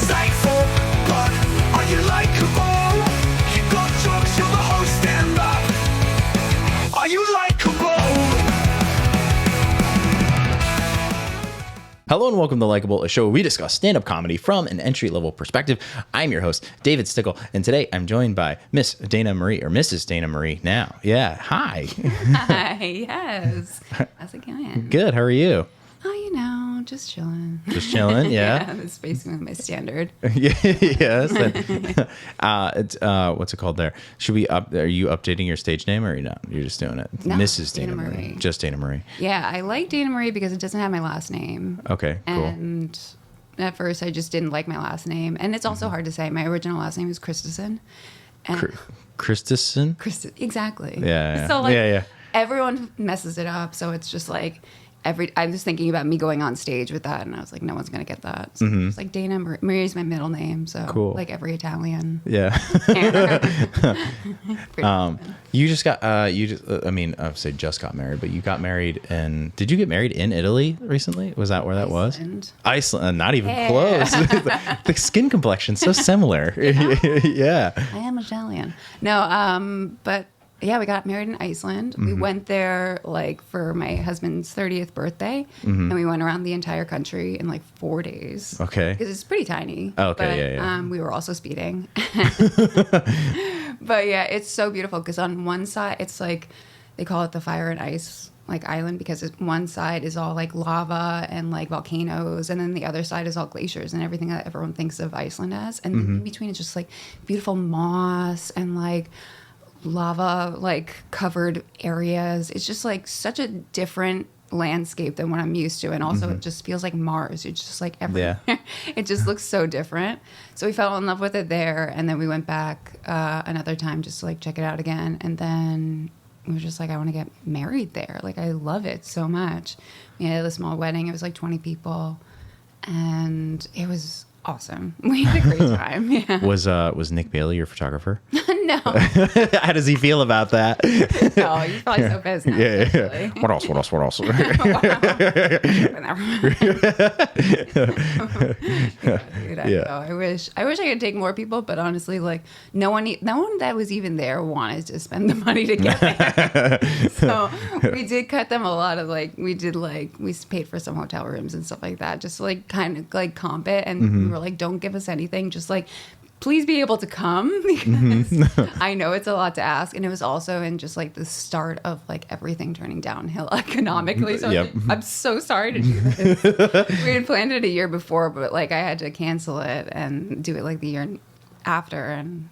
insightful, but are you likable? You got jokes, you're the host, stand up. Are you likable? Hello and welcome to Likeable, a show where we discuss stand-up comedy from an entry-level perspective. I'm your host, David Stickle, and today I'm joined by Miss Dayna Marie, or Mrs. Dayna Marie now. Yeah, hi. Hi, yes. How's it going? Good, how are you? Oh, you know, just chilling. Just chilling, yeah? Yeah, that's basically my standard. Yes. What's it called there? Are you updating your stage name or are you not? You're just doing it? No, Mrs. Dayna Dayna Marie. Marie. Just Dayna Marie. Yeah, I like Dayna Marie because it doesn't have my last name. Okay, cool. And at first, I just didn't like my last name. And it's also hard to say. My original last name is Christensen. Christensen? Exactly. Yeah. So, like, yeah. everyone messes it up. So it's just like... I was thinking about me going on stage with that, and I was like, no one's going to get that. So it's like Dayna Marie is my middle name, so Cool. like every Italian. Yeah. You just got, I'd say just got married, but you got married did you get married in Italy recently? Was that where that Iceland. was? Iceland, not even close. The skin complexion's so similar. Yeah. I am Italian. No, but yeah, we got married in Iceland. We went there like for my husband's 30th birthday, and we went around the entire country in like 4 days. Okay. Because it's pretty tiny. Oh, okay, but, yeah. We were also speeding. But yeah, it's so beautiful because on one side, it's like, they call it the fire and ice like island because one side is all like lava and like volcanoes, and then the other side is all glaciers and everything that everyone thinks of Iceland as. And in between it's just like beautiful moss and like lava like covered areas. It's just like such a different landscape than what I'm used to, and also it just feels like Mars. It's just like everywhere. Yeah. It just looks so different. So we fell in love with it there, and then we went back another time just to like check it out again, and then we were just like, I want to get married there. Like, I love it so much. We had a small wedding. It was like 20 people, and it was awesome. We had a great time. Yeah. Was Nick Bailey your photographer? No. How does he feel about that? No, he's probably so pissed now. Yeah. What else? Dude, I know. I wish I could take more people, but honestly, like no one that was even there wanted to spend the money to get there. So we did cut them a lot of we paid for some hotel rooms and stuff like that, just to, like kind of like comp it, and we were like, don't give us anything, just like please be able to come, because I know it's a lot to ask. And it was also in just like the start of like everything turning downhill economically. So Yep. I'm so sorry to do this. We had planned it a year before, but like I had to cancel it and do it like the year after. And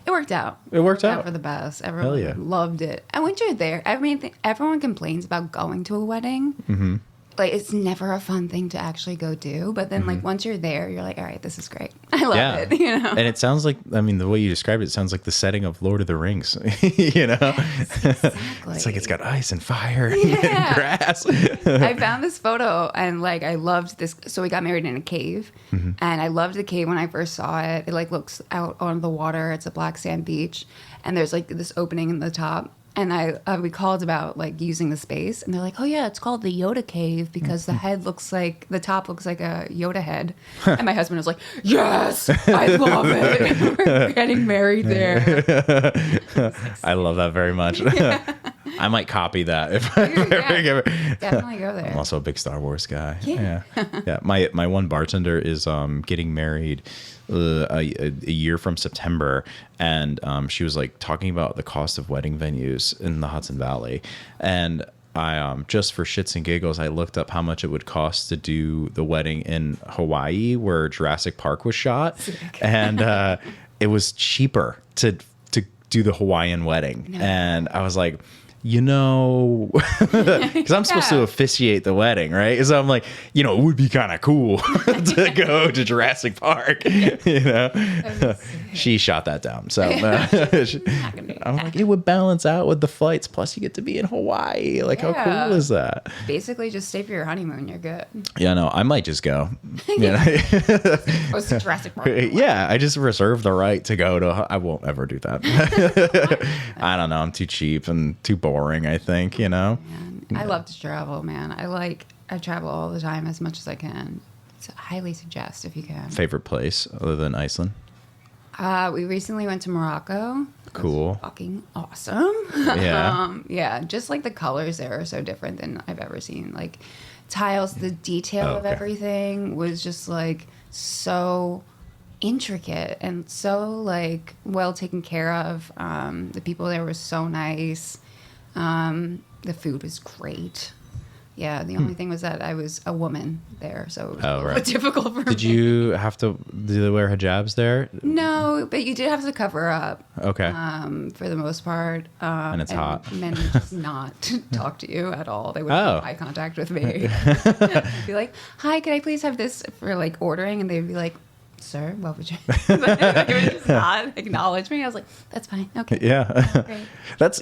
it worked out. It worked out for the best. Everyone yeah. loved it. And once you're there, I mean, everyone complains about going to a wedding. Like, it's never a fun thing to actually go do. But then, like, once you're there, you're like, all right, this is great. I love it, you know? And it sounds like, I mean, the way you described it sounds like the setting of Lord of the Rings, you know? Yes, exactly. It's like it's got ice and fire and grass. I found this photo, and, like, I loved this. So we got married in a cave. And I loved the cave when I first saw it. It, like, looks out on the water. It's a black sand beach. And there's, like, this opening in the top. And we called about like using the space, and they're like, "Oh yeah, it's called the Yoda Cave because the top looks like a Yoda head." And my husband was like, "Yes, I love it. We're getting married there." I love that very much. I might copy that if I ever definitely go there. I'm also a big Star Wars guy. Yeah. Yeah. My one bartender is getting married a year from September, and she was like talking about the cost of wedding venues in the Hudson Valley, and I just for shits and giggles, I looked up how much it would cost to do the wedding in Hawaii where Jurassic Park was shot. Sick. And it was cheaper to do the Hawaiian wedding. No. And I was like, you know, because I'm supposed to officiate the wedding, right? So I'm like, you know, it would be kind of cool to go to Jurassic Park, you know. She shot that down. So I'm like, it would balance out with the flights. Plus, you get to be in Hawaii. Like, how cool is that? Basically, just stay for your honeymoon. You're good. Yeah, no, I might just go. Jurassic Park. Yeah, I just reserve the right to go to. I won't ever do that. I don't know. I'm too cheap and too boring, I think, you know. Man, I love to travel, man. I travel all the time as much as I can. highly suggest if you can. Favorite place other than Iceland? We recently went to Morocco. Cool. Fucking awesome. Yeah. Yeah, just like the colors there are so different than I've ever seen. Like tiles, the detail of Okay. everything was just like so intricate and so like well taken care of. The people there were so nice. The food was great. Yeah, the only thing was that I was a woman there, so it was a little difficult for me. Did you have to do they wear hijabs there? No, but you did have to cover up. Okay. For the most part. And it's hot. Men would just not talk to you at all. They wouldn't make eye contact with me. I'd be like, hi, can I please have this for like ordering? And they'd be like, sir, what would you? They would just not acknowledge me. I was like, that's fine. Okay. Yeah. Great. That's,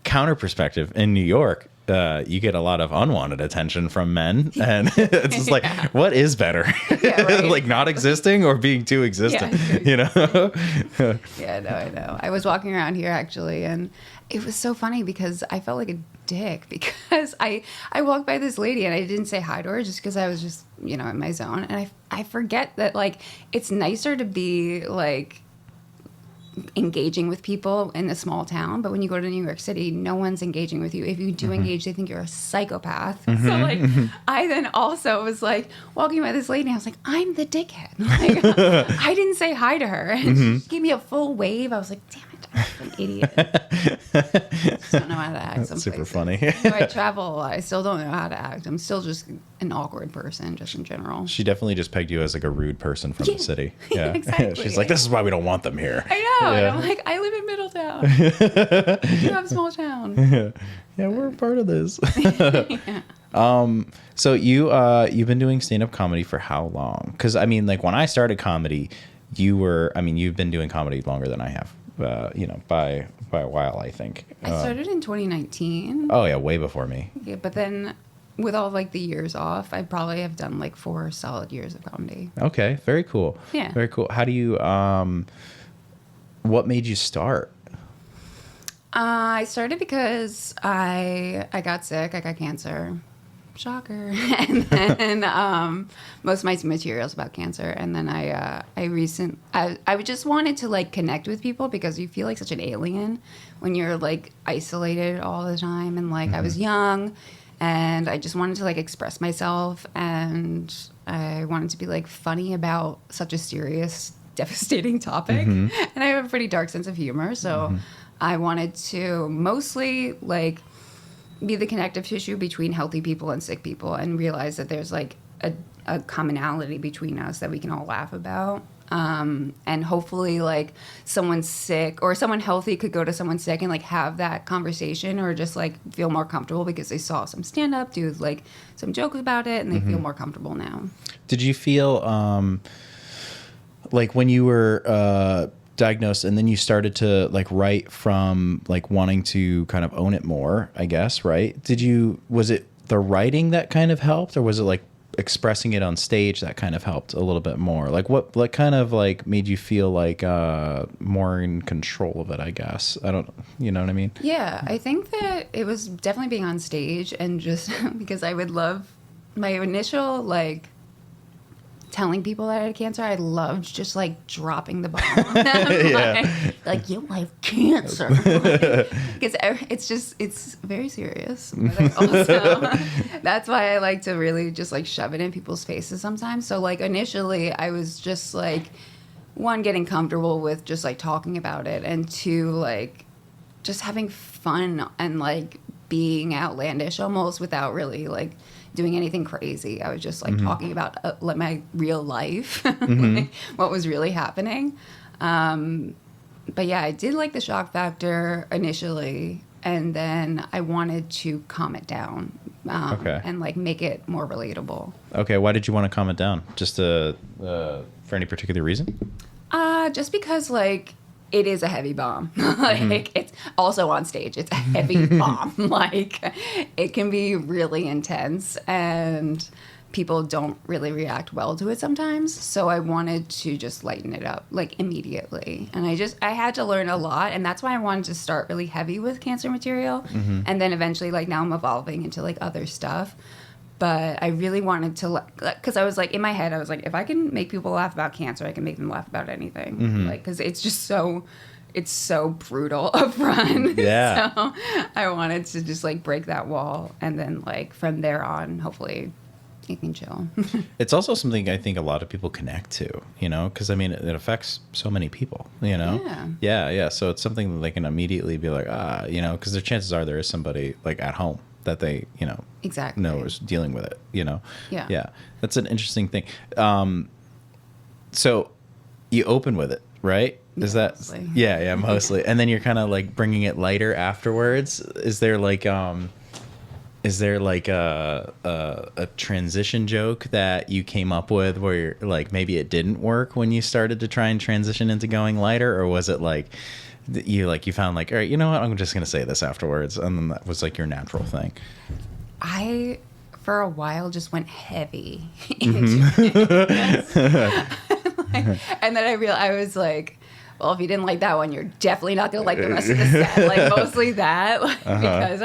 counter perspective in New York. You get a lot of unwanted attention from men, and it's just like, what is better, right. like not existing or being too existent? Yeah. Yeah, No, I know. I was walking around here actually, and it was so funny because I felt like a dick because I walked by this lady and I didn't say hi to her just because I was just in my zone, and I forget that like it's nicer to be like engaging with people in a small town, but when you go to New York City, no one's engaging with you. If you do engage, they think you're a psychopath. So like I then also was like walking by this lady and I was like, I'm the dickhead. Like I didn't say hi to her and she gave me a full wave. I was like, damn it, I'm an idiot. Just don't know how to act. that's super funny. I travel, I still don't know how to act. I'm still just an awkward person just in general. She definitely just pegged you as like a rude person from the city. Yeah, exactly. She's like, this is why we don't want them here. I know. Yeah. And I'm like, I live in Middletown. You have a small town. Yeah, we're a part of this. So you've been doing stand-up comedy for how long? Because I mean, like when I started comedy, you've been doing comedy longer than I have. By a while, I think. I started in 2019. Oh yeah, way before me. Yeah, but then with all like the years off, I probably have done like 4 solid years of comedy. Okay, very cool. Yeah. Very cool. How do you what made you start? I started because I got sick. I got cancer. Shocker. And then most of my materials about cancer. And then I just wanted to like connect with people because you feel like such an alien when you're like isolated all the time. And like I was young and I just wanted to like express myself, and I wanted to be like funny about such a serious, devastating topic. And I have a pretty dark sense of humor. So I wanted to mostly like be the connective tissue between healthy people and sick people, and realize that there's like a commonality between us that we can all laugh about. And hopefully like someone sick or someone healthy could go to someone sick and like have that conversation, or just like feel more comfortable because they saw some stand up, do like some jokes about it, and they feel more comfortable now. Did you feel like when you were diagnosed and then you started to like write from like wanting to kind of own it more, I guess, right? Was it the writing that kind of helped, or was it like expressing it on stage that kind of helped a little bit more? Like what kind of like made you feel like more in control of it, I guess? I don't, you know what I mean? Yeah, I think that it was definitely being on stage, and just because I would love my initial like telling people that I had cancer, I loved just like dropping the bomb on them. like you have cancer. Because it's very serious. But I also, that's why I like to really just like shove it in people's faces sometimes. So like initially I was just like, 1, getting comfortable with just like talking about it, and 2, like just having fun and like being outlandish almost without really like doing anything crazy. I was just like talking about like my real life, like, what was really happening. But yeah, I did like the shock factor initially, and then I wanted to calm it down and like make it more relatable. Okay, why did you want to calm it down? Just for any particular reason? Just because like it is a heavy bomb. Like it's also on stage. It's a heavy bomb. Like it can be really intense, and people don't really react well to it sometimes. So I wanted to just lighten it up like immediately. And I had to learn a lot, and that's why I wanted to start really heavy with cancer material. And then eventually like now I'm evolving into like other stuff. But I really wanted to, because I was like, in my head, I was like, if I can make people laugh about cancer, I can make them laugh about anything. Like, because it's just it's so brutal upfront. Yeah. So I wanted to just like break that wall, and then like from there on, hopefully you can chill. It's also something I think a lot of people connect to, you know, because I mean, it affects so many people, you know? Yeah. So it's something that they can immediately be like, you know, because their chances are there is somebody like at home that they, you know, Exactly. know is dealing with it, you know? Yeah. Yeah. That's an interesting thing. So you open with it, right? Is that Mostly. yeah, mostly. And then you're kind of like bringing it lighter afterwards. Is there like a transition joke that you came up with where you're like maybe it didn't work when you started to try and transition into going lighter, or was it like you found like, all right, you know what, I'm just gonna say this afterwards, and then that was like your natural thing? I, for a while, just went heavy into it. And then I was like, well, if you didn't like that one, you're definitely not gonna like the rest of the set. Like mostly that, because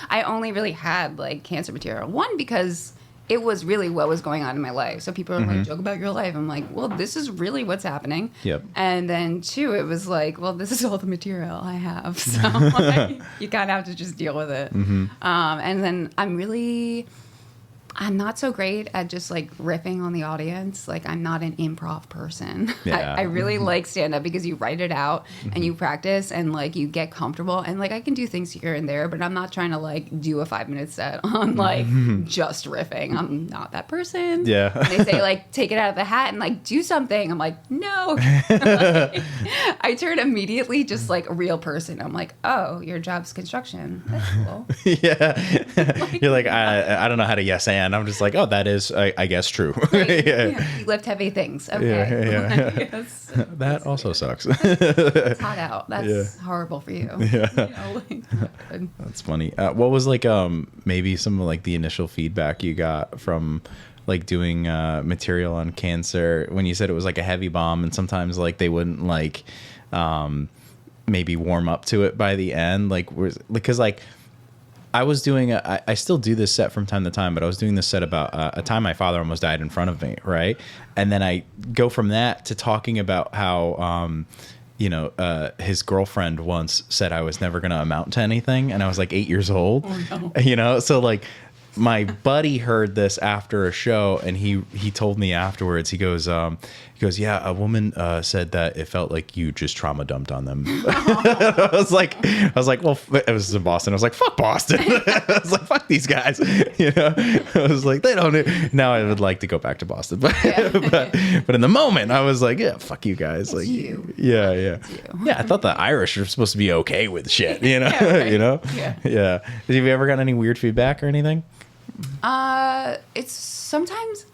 I only really had like cancer material. One, because it was really what was going on in my life. So people are like, joke about your life. I'm like, well, this is really what's happening. Yep. And then two, it was like, well, this is all the material I have. So like, you kind of have to just deal with it. And then I'm not so great at just like riffing on the audience. Like I'm not an improv person. Yeah. I really like stand up because you write it out and you practice and like you get comfortable, and like I can do things here and there, but I'm not trying to like do a 5-minute set on like just riffing. I'm not that person. Yeah. They say like take it out of the hat and like do something. I'm like, no. Like, I turn immediately just like a real person. I'm like, oh, your job's construction. That's cool. Yeah. You're like, I don't know how to yes and. I'm just like, oh, that is, I guess, true. Like, Yeah. you lift heavy things. Okay. Yeah. Yes. That also sucks. It's hot out. That's horrible for you. Yeah. You know, like, good. That's funny. What was like maybe some of like the initial feedback you got from like doing material on cancer when you said it was like a heavy bomb, and sometimes like they wouldn't like maybe warm up to it by the end, like because like I was doing I still do this set from time to time, but I was doing this set about a time my father almost died in front of me, right? And then I go from that to talking about how his girlfriend once said I was never going to amount to anything, and I was like 8 years old. Oh, no. You know, so like my buddy heard this after a show, and he told me afterwards, he goes, yeah, a woman said that it felt like you just trauma dumped on them. I was like, well, it was in Boston. I was like, fuck Boston. I was like, fuck these guys. You know, I was like, they don't. Now I would like to go back to Boston, but but in the moment, I was like, yeah, fuck you guys. Like, you. Yeah. You. Yeah, I thought the Irish are supposed to be okay with shit. You know, Yeah, right. you know. Yeah. Have you ever gotten any weird feedback or anything? It's sometimes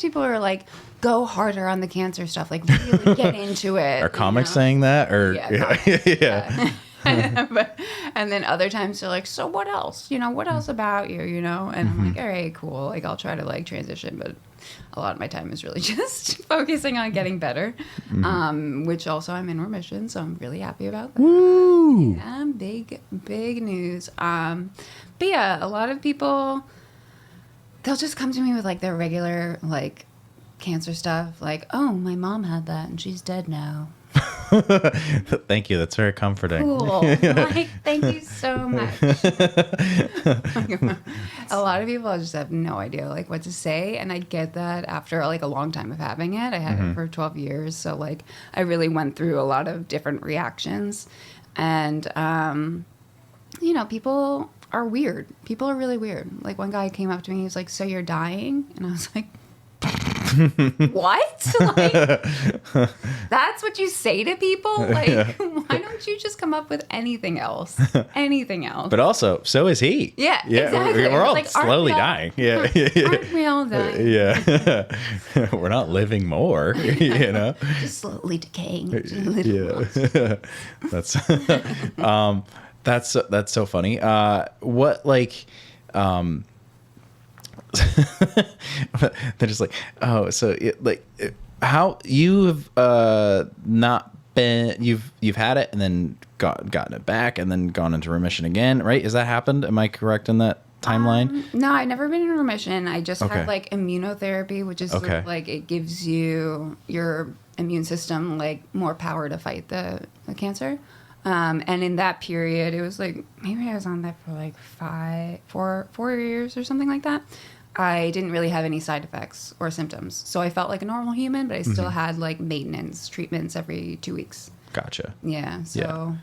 people are like, go harder on the cancer stuff, like really get into it. Are comics saying that, or Yeah. And then other times they're like, so what else? You know, what else about you? You know, and I'm like, all right, cool. Like I'll try to like transition, but a lot of my time is really just focusing on getting better. Which also I'm in remission, so I'm really happy about that. Woo! Yeah, big news. But yeah, a lot of people, they'll just come to me with like their regular like cancer stuff, like, oh, my mom had that and she's dead now. Thank you. That's very comforting. Cool. Like, thank you so much. A lot of people just have no idea like what to say, and I get that after like a long time of having it. I had it for 12 years, so like I really went through a lot of different reactions, and you know, people are weird. People are really weird. Like one guy came up to me, he was like, so you're dying? And I was like, what? Like, that's what you say to people? Like, why don't you just come up with anything else? Anything else. But also, so is he. Yeah, exactly. We're all Like, slowly dying. Yeah. Aren't we all dying? Yeah. We're not living more, you know? Just slowly decaying. Yeah. That's so funny. What like they're just like, oh, so how you have not been, you've had it and then gotten it back and then gone into remission again, right? Is that happened? Am I correct in that timeline? No, I've never been in remission. I just Okay. had like immunotherapy, which is sort Okay. of like it gives you your immune system like more power to fight the cancer. And in that period, it was like maybe I was on that for like 4 years or something like that. I didn't really have any side effects or symptoms, so I felt like a normal human, but I still had like maintenance treatments every 2 weeks. Gotcha. Yeah, so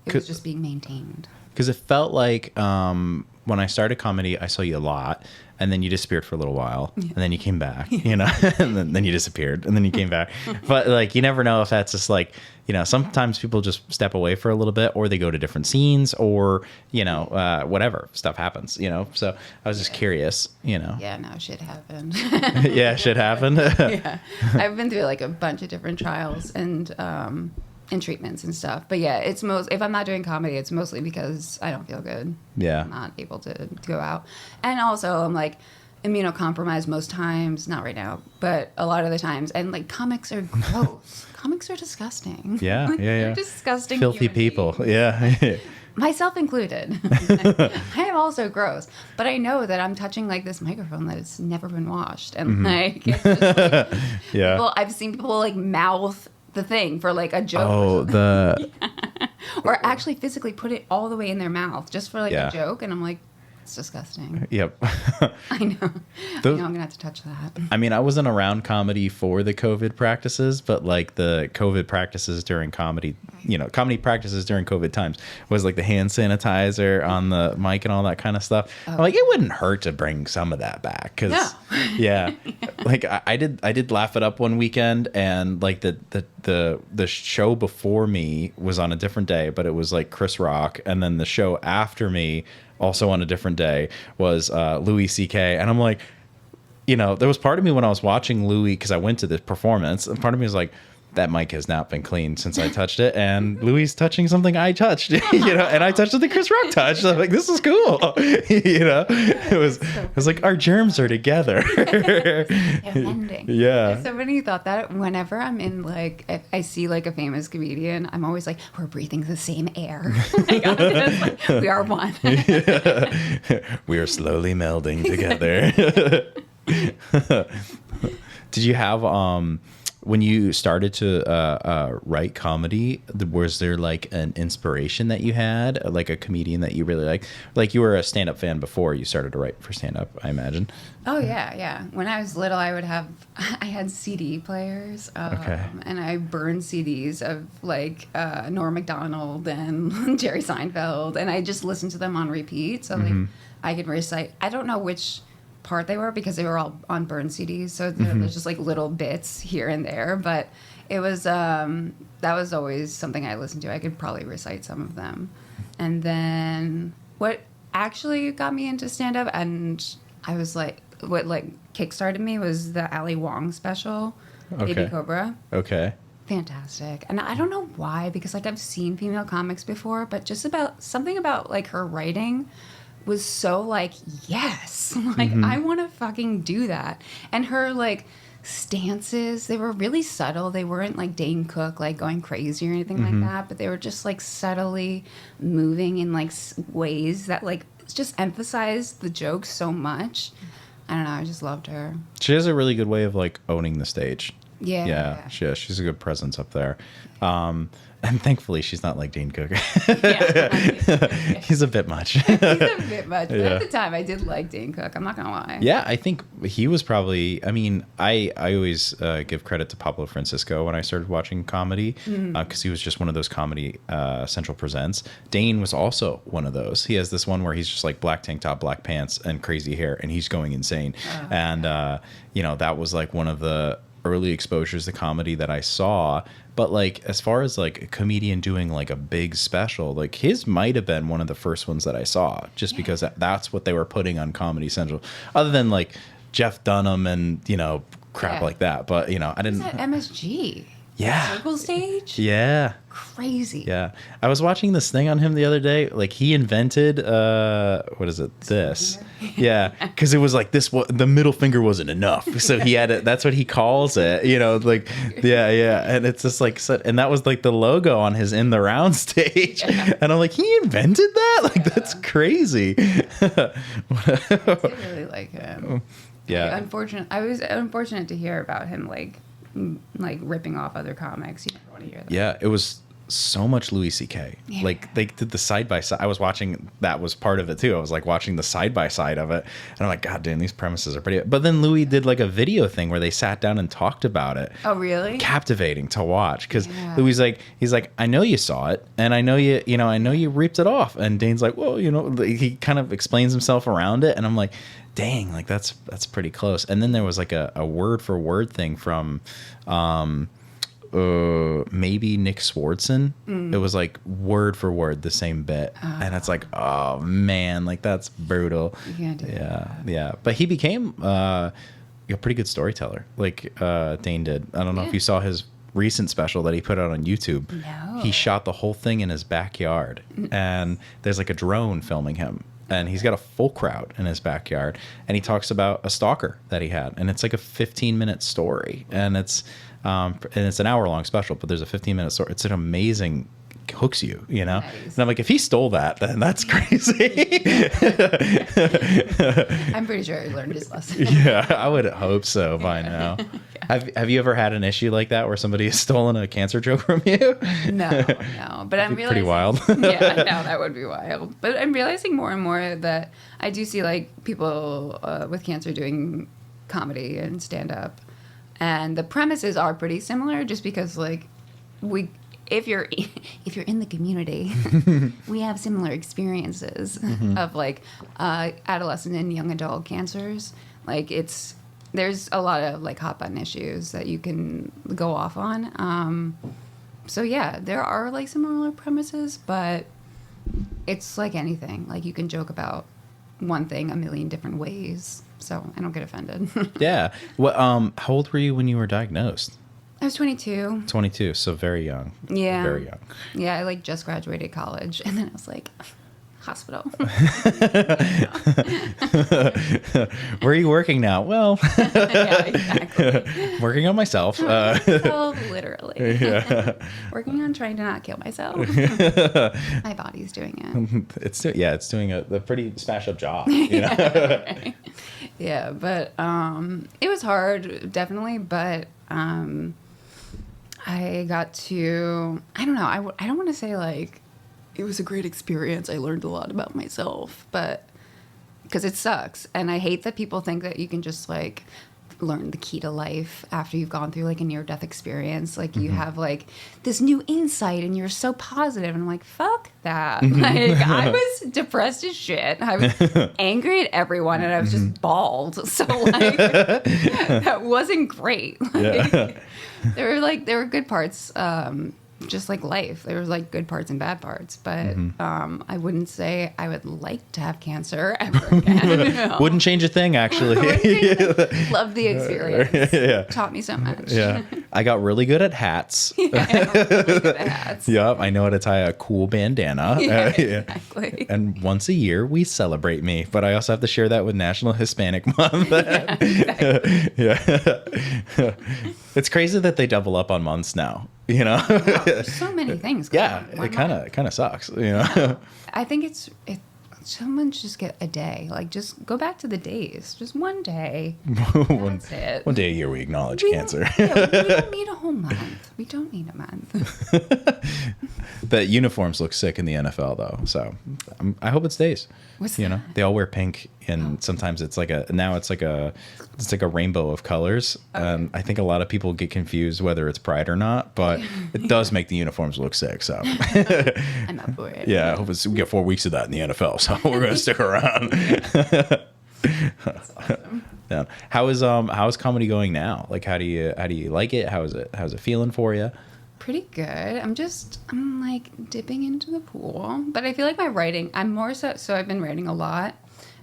it was just being maintained. Because it felt like when I started comedy, I saw you a lot, and then you disappeared for a little while, and then you came back, you know, and then you disappeared, and then you came back. But like, you never know if that's just like, you know, sometimes people just step away for a little bit, or they go to different scenes, or, you know, whatever, stuff happens, you know. So I was just curious, you know. Yeah, no, shit happened. Yeah, shit happened. Yeah, I've been through like a bunch of different trials and treatments and stuff. But yeah, it's if I'm not doing comedy, it's mostly because I don't feel good. Yeah. I'm not able to go out. And also I'm like immunocompromised most times, not right now, but a lot of the times. And like comics are gross. Comics are disgusting. Yeah, Like, yeah, they're yeah. disgusting. Filthy human people. beings. Yeah. Myself included. I am also gross, but I know that I'm touching like this microphone that has never been washed, and like, it's just, like Yeah. people, I've seen people like mouth the thing for like a joke, Oh, the or actually physically put it all the way in their mouth just for like Yeah. a joke, and I'm like, it's disgusting. yep. I know. Those- I know I'm gonna have to touch that. I mean, I wasn't around comedy for the COVID practices, but like the COVID practices during comedy, you know, comedy practices during COVID times was like the hand sanitizer on the mic and all that kind of stuff. I'm like, it wouldn't hurt to bring some of that back. Cause No. yeah, like I did Laugh It Up one weekend, and like the show before me was on a different day, but it was like Chris Rock. And then the show after me, also on a different day, was Louis C.K. And I'm like, you know, there was part of me when I was watching Louis, because I went to this performance, and part of me was like, that mic has not been cleaned since I touched it, and Louis is touching something I touched, you know, and I touched something Chris Rock touched. I'm like, this is cool, you know. It was like our germs are together. They're ending. Yeah. So funny you thought that. Whenever I'm in like, if I see like a famous comedian, I'm always like, we're breathing the same air. Like, it's like, we are one. We are slowly melding together. Did you have when you started to write comedy, was there like an inspiration that you had, like a comedian that you really liked? Like you were a stand-up fan before you started to write for stand-up, I imagine. Oh yeah. When I was little, I had CD players, Okay. and I burned CDs of like Norm Macdonald and Jerry Seinfeld, and I just listened to them on repeat. So like I could recite. I don't know which part they were because they were all on burn CDs, so there's just like little bits here and there. But it was that was always something I listened to. I could probably recite some of them. And then what actually got me into stand-up, and I was like, what like kickstarted me was the Ali Wong special, Okay. Baby Cobra. Okay. Fantastic. And I don't know why, because like I've seen female comics before, but just about something about like her writing was so like, yes, like I want to fucking do that. And her like stances, they were really subtle. They weren't like Dane Cook like going crazy or anything like that, but they were just like subtly moving in like ways that like just emphasized the jokes so much. I don't know, I just loved her. She has a really good way of like owning the stage. Yeah. She's a good presence up there. And thankfully she's not like Dane Cook. Yeah. He's a bit much. He's a bit much, but Yeah. at the time I did like Dane Cook. I'm not gonna lie. Yeah, I think he was probably. I mean, I always give credit to Pablo Francisco when I started watching comedy, because he was just one of those Comedy Central presents. Dane was also one of those. He has this one where he's just like black tank top, black pants, and crazy hair, and he's going insane. And you know, that was like one of the early exposures to comedy that I saw. But like, as far as like a comedian doing like a big special, like his might have been one of the first ones that I saw, just because that's what they were putting on Comedy Central, other than like Jeff Dunham and, you know, crap Yeah. like that. But, you know, I didn't. Who's that MSG? Yeah. Circle stage? Yeah. Crazy. Yeah. I was watching this thing on him the other day. Like he invented what is it? This. Yeah. Because it was like this. The middle finger wasn't enough, so he had it. That's what he calls it. You know, like yeah. And it's just like, and that was like the logo on his In the Round stage. Yeah. And I'm like, he invented that? Like that's crazy. I really like him. Yeah. I was unfortunate to hear about him like ripping off other comics. You never want to hear that. Yeah, it was so much Louis C.K. Yeah. Like they did the side by side. I was watching, that was part of it too. I was like watching the side by side of it, and I'm like, God damn, these premises are pretty. But then Louis did like a video thing where they sat down and talked about it. Oh, really? Captivating to watch because Louis he's like, I know you saw it, and I know I know you ripped it off. And Dane's like, well, he kind of explains himself around it, and I'm like, dang, like that's pretty close. And then there was like a word for word thing from maybe Nick Swardson. It was like word for word the same bit, and it's like, oh man, like that's brutal. You can't do that. Yeah. But he became a pretty good storyteller, like Dane did. I don't know if you saw his recent special that he put out on YouTube. No. He shot the whole thing in his backyard, and there's like a drone filming him. And he's got a full crowd in his backyard, and he talks about a stalker that he had, and it's like a 15-minute story, and it's an hour-long special, but there's a 15-minute story. It's an amazing, hooks you, Nice. And I'm like, if he stole that, then that's crazy. I'm pretty sure he learned his lesson. Yeah, I would hope so by now. Have you ever had an issue like that where somebody has stolen a cancer joke from you? No. But I'm realizing pretty wild. Yeah, no, that would be wild. But I'm realizing more and more that I do see like people with cancer doing comedy and stand up, and the premises are pretty similar. Just because like if you're in the community, we have similar experiences of like adolescent and young adult cancers. Like there's a lot of like hot button issues that you can go off on. So yeah, there are like similar premises, but it's like anything. Like you can joke about one thing a million different ways. So I don't get offended. Yeah. What? How old were you when you were diagnosed? I was 22. 22, so very young. Yeah. Very young. Yeah, I like just graduated college, and then I was like, hospital. Where are you working now? Well, Yeah, exactly. working on myself. Oh, literally. Yeah. Working on trying to not kill myself. My body's doing it. It's doing a pretty smash up job. Right. Yeah, but it was hard, definitely. But I got to, I don't know, I don't want to say like it was a great experience. I learned a lot about myself, but because it sucks. And I hate that people think that you can just like learn the key to life after you've gone through like a near-death experience. Like you have like this new insight and you're so positive. And I'm like, fuck that. Like I was depressed as shit. I was angry at everyone and I was just bald. So like that wasn't great. Like, there were good parts. Just like life, there was like good parts and bad parts, but I wouldn't say I would like to have cancer ever again. No. Wouldn't change a thing, actually. Loved the experience. Yeah. Taught me so much. Yeah, I got really good at hats. Really good at hats. Yep, I know how to tie a cool bandana. Yeah, exactly. And once a year we celebrate me, but I also have to share that with National Hispanic Month. Yeah, exactly. Yeah. It's crazy that they double up on months now. There's so many things. Yeah, Why it not? kind of sucks. I think someone just get a day. Like just go back to the days. Just one day. That's it. One day a year we acknowledge cancer. We don't need a whole month. We don't need a month. The uniforms look sick in the NFL though, so I hope it stays. What's that? They all wear pink, and sometimes it's like a rainbow of colors. And I think a lot of people get confused whether it's pride or not, but it does make the uniforms look sick. So I'm up for it. yeah, I hope we get 4 weeks of that in the NFL, so we're gonna stick around. That's awesome. Yeah. How's comedy going now? Like, how do you like it? How's it feeling for you? Pretty good. I'm like dipping into the pool, but I feel like my writing, I'm more so I've been writing a lot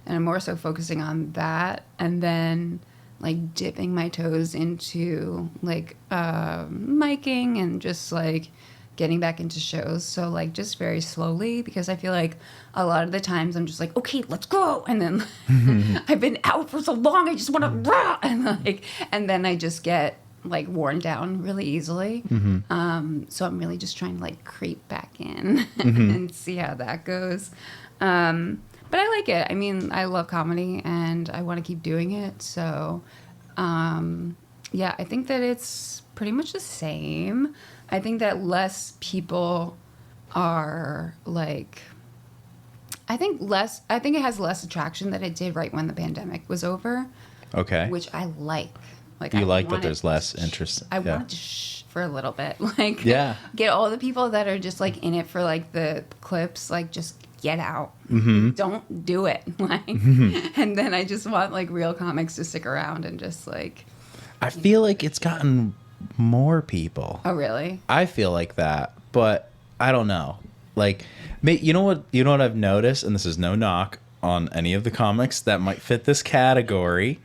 and I'm more so focusing on that. And then like dipping my toes into like miking and just like getting back into shows. So like just very slowly, because I feel like a lot of the times I'm just like, okay, let's go. And then I've been out for so long, I just want to rah! And then I just get like worn down really easily. So I'm really just trying to like creep back in and see how that goes. But I like it. I mean, I love comedy and I want to keep doing it. So yeah, I think that it's pretty much the same. I think that less people are like, I think it has less attraction than it did right when the pandemic was over. Okay. Which I like. Like, You I like that wanted there's less interest. I yeah. wanted to for a little bit. Like, Yeah. get all the people that are just like in it for like the clips, like just get out. Don't do it. Like, and then I just want like real comics to stick around and just like. I feel like it's gotten more people. Oh, really? I feel like that, but I don't know. Like, you know what I've noticed, and this is no knock on any of the comics that might fit this category,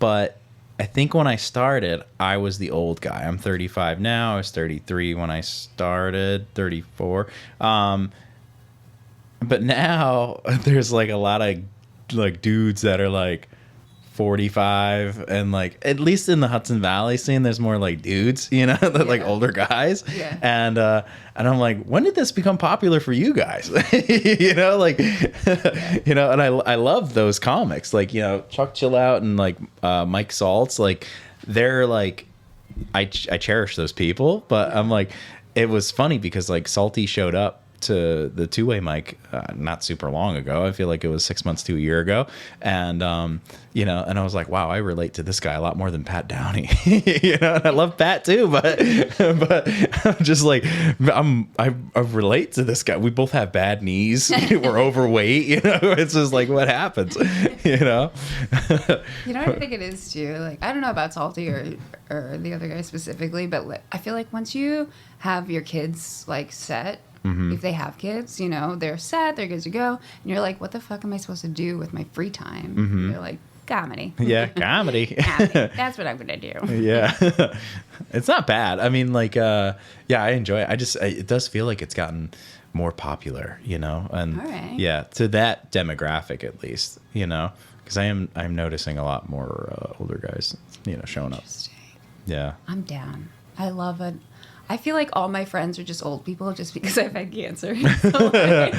but I think when I started, I was the old guy. I'm 35 now. I was 33 when I started, 34. But now there's like a lot of like dudes that are like 45, and like at least in the Hudson Valley scene, there's more like dudes, you know, like older guys. Yeah. And I'm like, when did this become popular for you guys? You know, like, you know, and I love those comics, like, you know, Chuck Chill Out and like Mike Saltz, like they're like, I cherish those people, but I'm like, it was funny because like Salty showed up to the two-way mic not super long ago. I feel like it was 6 months to a year ago, and you know, and I was like, wow, I relate to this guy a lot more than Pat Downey. You know, and I love Pat too, but I'm just like, I relate to this guy. We both have bad knees. We're overweight. You know, it's just like what happens. You know. You know what I think it is too? Like, I don't know about Salty or the other guy specifically, but like, I feel like once you have your kids like set. If they have kids, you know, they're set, they're good to go. And you're like, what the fuck am I supposed to do with my free time? And you're like, comedy. Yeah, comedy. Comedy. That's what I'm going to do. Yeah. It's not bad. I mean, like, yeah, I enjoy it. It does feel like it's gotten more popular, you know? And all right. yeah, to that demographic at least, you know? Because I'm noticing a lot more older guys, you know, showing up. Interesting. Yeah. I'm down. I love it. I feel like all my friends are just old people just because I've had cancer. So like,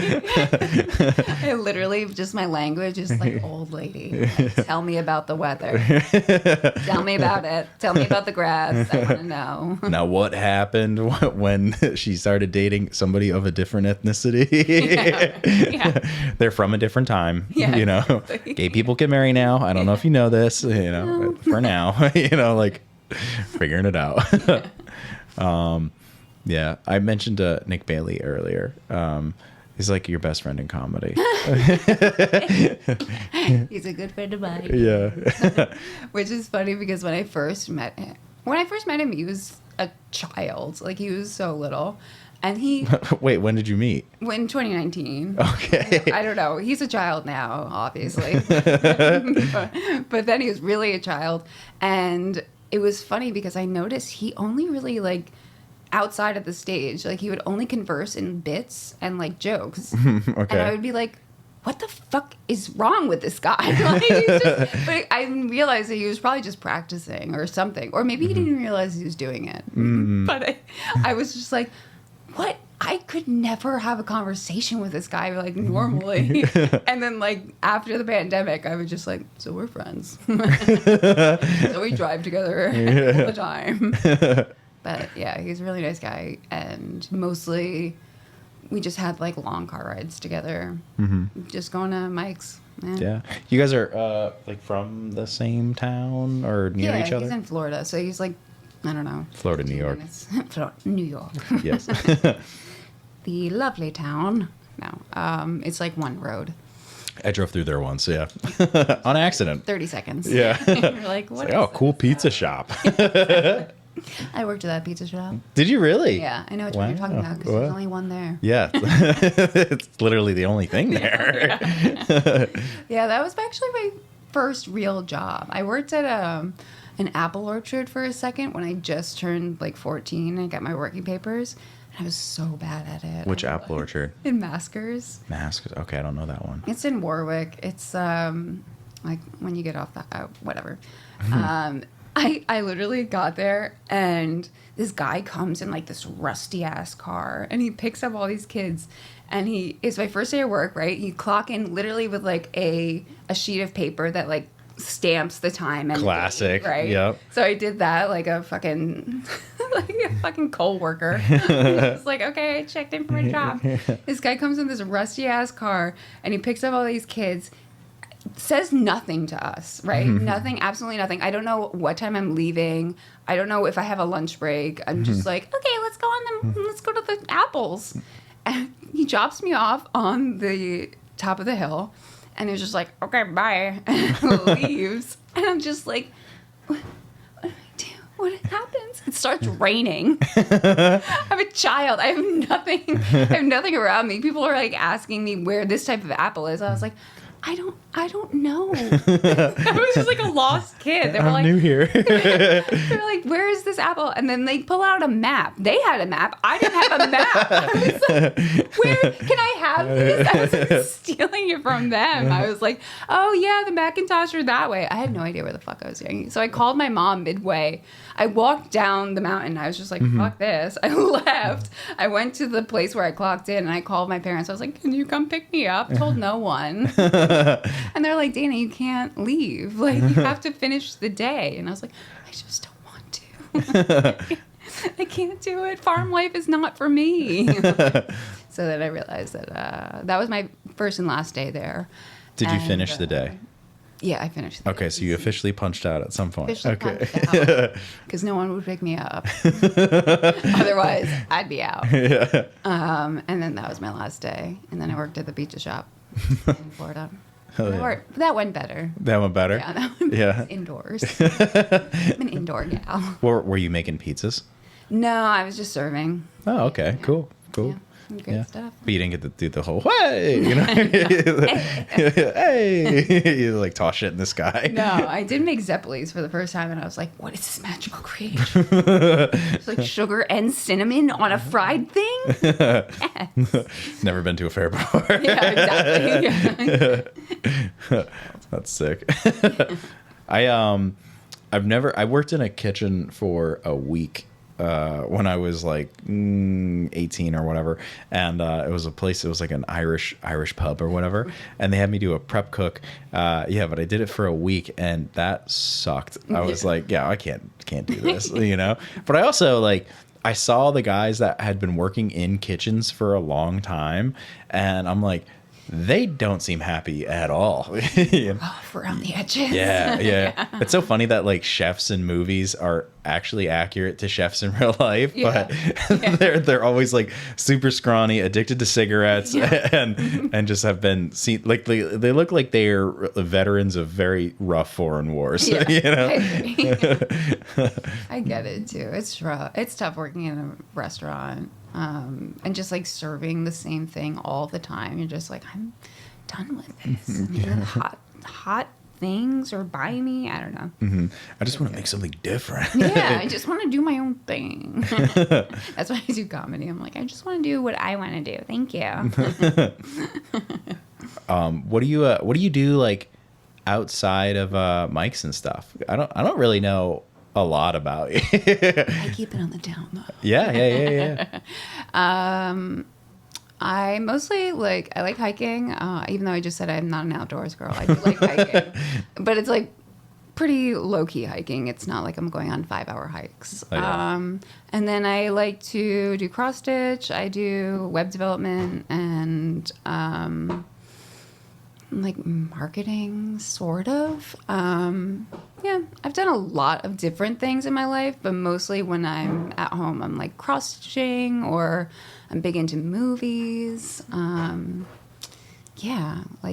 I literally, just my language is like old lady. Like, tell me about the weather. Tell me about it. Tell me about the grass. I want to know. Now, what happened when she started dating somebody of a different ethnicity? Yeah. They're from a different time. Yeah, you know, exactly. Gay people get married now. I don't know if you know this, you know, for now, you know, like figuring it out. Yeah, I mentioned Nick Bailey earlier. He's like your best friend in comedy. He's a good friend of mine. Yeah. Which is funny because when I first met him, he was a child. Like, he was so little. And he... Wait, when did you meet? In 2019. Okay. I don't know. He's a child now, obviously. But then he was really a child. And it was funny because I noticed he only really, like, outside of the stage, like, he would only converse in bits and, like, jokes. Okay. And I would be like, what the fuck is wrong with this guy? Like, but I realized that he was probably just practicing or something. Or maybe he didn't even realize he was doing it. But I was just like, what? I could never have a conversation with this guy like normally. And then like after the pandemic, I was just like, so we're friends. So we drive together all the time. But yeah, he's a really nice guy. And mostly we just had like long car rides together. Just going to Mike's. Yeah. You guys are like from the same town or near each other? Yeah, he's in Florida. So he's like, I don't know. Florida, New York. New York. Yes. The lovely town. No, it's like one road. I drove through there once, yeah. On accident. 30 seconds. Yeah. You're like, what? It's like, oh, cool pizza shop. I worked at that pizza shop. Did you really? Yeah, I know what you're talking about because there's only one there. Yeah. It's literally the only thing there. Yeah, that was actually my first real job. I worked at an apple orchard for a second when I just turned like 14 and got my working papers. And I was so bad at it. Which apple orchard? In Maskers. Maskers. Okay, I don't know that one. It's in Warwick. It's like when you get off the whatever. I literally got there and this guy comes in like this rusty ass car and he picks up all these kids and it's my first day of work, right? You clock in literally with like a sheet of paper that like stamps the time and classic, date, right? Yep. So I did that like a fucking coal worker. It's like, okay, I checked in for a job. This guy comes in this rusty ass car and he picks up all these kids. Says nothing to us, right? Nothing, absolutely nothing. I don't know what time I'm leaving. I don't know if I have a lunch break. I'm just like, okay, let's go to the apples. And he drops me off on the top of the hill and he's just like, okay, bye. And leaves. And I'm just like, what do I do? What happens? It starts raining. I have a child. I have nothing around me. People are like asking me where this type of apple is. I was like, I don't know. I was just like a lost kid. They were I'm like, new here. they were like, where is this apple? And then they pull out a map. They had a map. I didn't have a map. I was like, where can I have this? I was like stealing it from them. I was like, oh yeah, the Macintosh are that way. I had no idea where the fuck I was going. So I called my mom midway. I walked down the mountain. I was just like, fuck this. I left. I went to the place where I clocked in and I called my parents. I was like, can you come pick me up? Told no one. And they're like, Dayna, you can't leave. Like, you have to finish the day. And I was like, I just don't want to. I can't do it. Farm life is not for me. So then I realized that that was my first and last day there. Did you finish the day? Yeah, I finished. Okay, so you officially punched out at some point. Okay. Because no one would pick me up. Otherwise, I'd be out. Yeah. And then that was my last day. And then I worked at the pizza shop in Florida. Oh, yeah. That went better. That one better? Yeah, that one Yeah. indoors. I'm an indoor gal. Were you making pizzas? No, I was just serving. Oh, okay. Yeah. Cool. Yeah, great stuff. But you didn't get to do the whole, hey, you know? Hey. You like toss shit in the sky. No, I did make Zeppelis for the first time, and I was like, what is this magical creation? It's like sugar and cinnamon on a fried thing? Yes. Never been to a fair before. Yeah, exactly. Yeah. That's sick. I worked in a kitchen for a week when I was like 18 or whatever, and it was like an Irish pub or whatever, and they had me do a prep cook. But I did it for a week and that sucked. I was like, yeah, I can't do this, you know. But I also like, I saw the guys that had been working in kitchens for a long time, and I'm like, they don't seem happy at all. You know? Rough around the edges. Yeah. It's so funny that like chefs in movies are actually accurate to chefs in real life, but they're always like super scrawny, addicted to cigarettes, and just have been seen like they look like they're veterans of very rough foreign wars. Yeah, you know? I get it too. It's rough. It's tough working in a restaurant. And just like serving the same thing all the time. You're just like, I'm done with this. I mean, hot things or buy me. I don't know. Mm-hmm. I just want to make something different. Yeah, I just want to do my own thing. That's why I do comedy. I'm like, I just want to do what I want to do. Thank you. What do you do like outside of mics and stuff? I don't really know a lot about you. I keep it on the down low. Yeah. I mostly I like hiking, even though I just said I'm not an outdoors girl. I do like hiking, but it's like pretty low key hiking. It's not like I'm going on 5-hour hikes. Oh, yeah. And then I like to do cross stitch. I do web development and like marketing, sort of. I've done a lot of different things in my life, but mostly when I'm at home, I'm like cross stitching or I'm big into movies. Like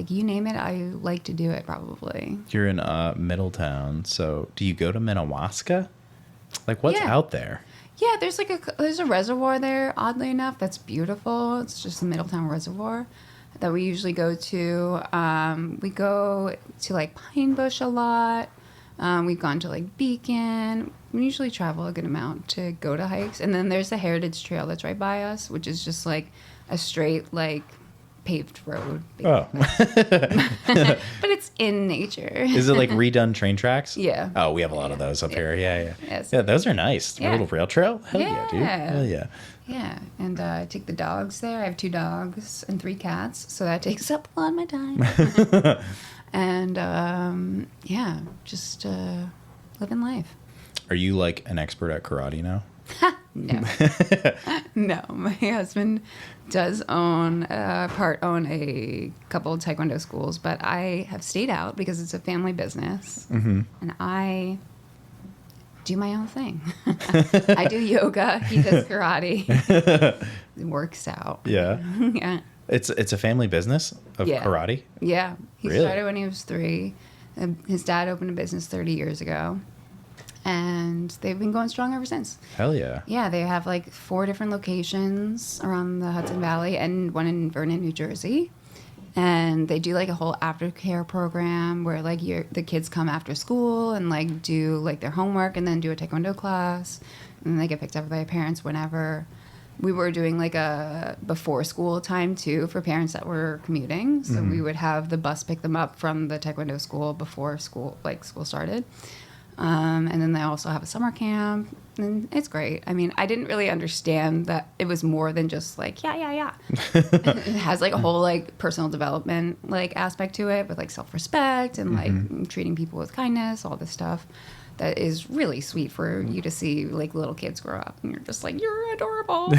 you name it, I like to do it probably. You're in Middletown, so do you go to Minnewaska? Like what's out there? Yeah, there's a reservoir there, oddly enough, that's beautiful. It's just the Middletown Reservoir. that we usually go to. We go to like Pine Bush a lot. We've gone to like Beacon. We usually travel a good amount to go to hikes. And then there's the Heritage Trail that's right by us, which is just like a straight like paved road. Oh. But it's in nature. Is it like redone train tracks? Yeah. Oh, we have a lot of those up here. Yeah. Yes. Yeah, those are nice. Yeah. A little rail trail. Hell yeah, dude. Yeah. Hell yeah. Yeah, and I take the dogs there. I have 2 dogs and 3 cats, so that takes up a lot of my time. And yeah, just living life. Are you like an expert at karate now? No, no. My husband does own a couple of taekwondo schools, but I have stayed out because it's a family business, and I do my own thing. I do yoga. He does karate. It works out. Yeah. Yeah. It's a family business of karate? Yeah. He Really? started when he was 3. His dad opened a business 30 years ago. And they've been going strong ever since. Hell yeah. Yeah, they have like 4 different locations around the Hudson Valley and one in Vernon, New Jersey. And they do like a whole aftercare program where like the kids come after school and like do like their homework and then do a taekwondo class. And then they get picked up by their parents whenever. We were doing like a before school time too for parents that were commuting. So we would have the bus pick them up from the taekwondo school before school started. And then they also have a summer camp, and it's great. I mean, I didn't really understand that it was more than just like, yeah. It has like a whole like personal development like aspect to it with like self-respect and like treating people with kindness, all this stuff. That is really sweet for you to see like little kids grow up, and you're just like, you're adorable.